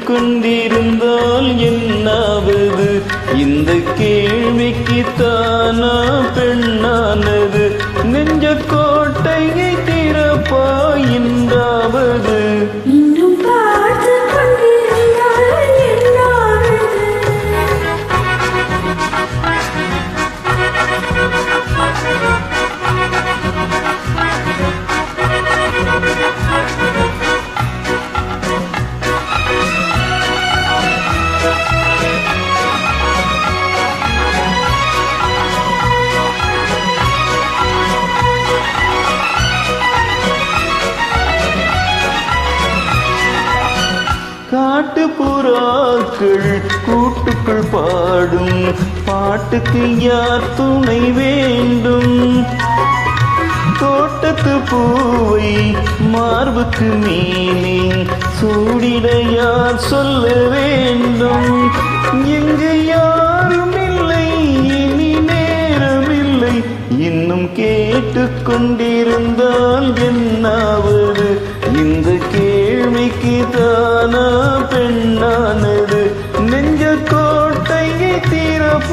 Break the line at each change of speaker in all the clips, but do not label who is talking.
கொண்டிருந்தால் என்னாவது? இந்த கேள்விக்கு தானா பெண்ணானது? நெஞ்ச கோட்டையை திறப்பாயின்றாவது?
இன்னும் பார்த்து கொண்டிருந்தால் என்னாவது?
காட்டுப்புறாக்கள் கூட்டுக்குள் பாடும் பாட்டுக்கு யார் துணை வேண்டும்? தோட்டத்து பூவை மார்புக்கு மேலே சூடிட யார் சொல்ல வேண்டும்? எங்கு யாரும் இல்லை, இனி நேரமில்லை. இன்னும் கேட்டுக்கொண்டிருந்தால் என்னாவது? இந்த கேள்விக்கு தானா பெண்ணானது? நெஞ்ச கோட்டையை திறப்பாயின்றாவது?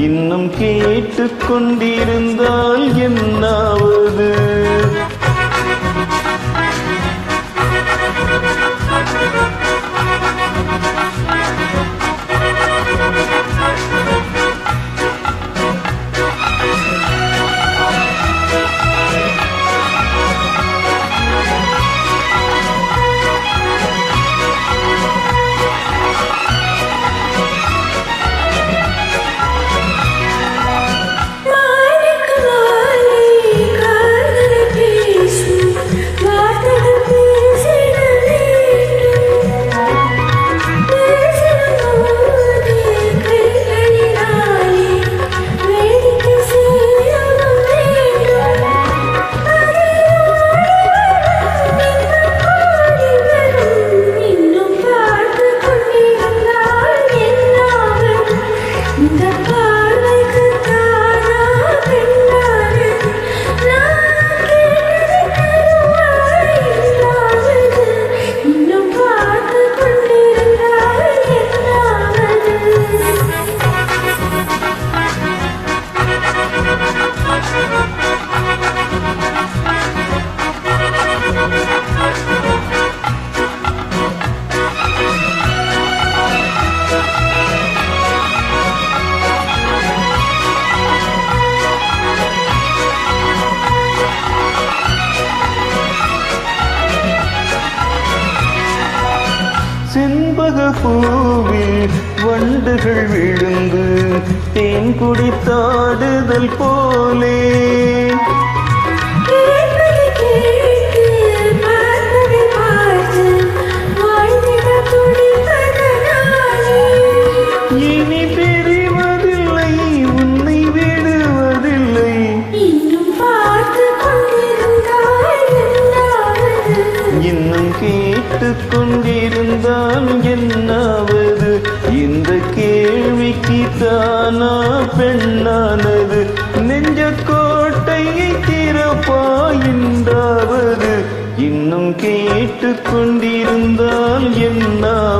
இன்னும் கேட்டுக்கொண்டிருந்தால் என்னாவது? செண்பக பூவில் வண்டுகள் விழுந்து தேன் குடித்தாடுதல் போலே இனி பிரிவதில்லை, உன்னை விடுவதில்லை. இன்னும் கேட்டுக்கொண்டிருந்தால் என்னாவது? இந்த கேள்விக்கு தானா பெண்ணானது? நெஞ்ச கோட்டையை திறப்பாயின்றாவது? இன்னும் கேட்டுக்கொண்டிருந்தால் என்னாவது?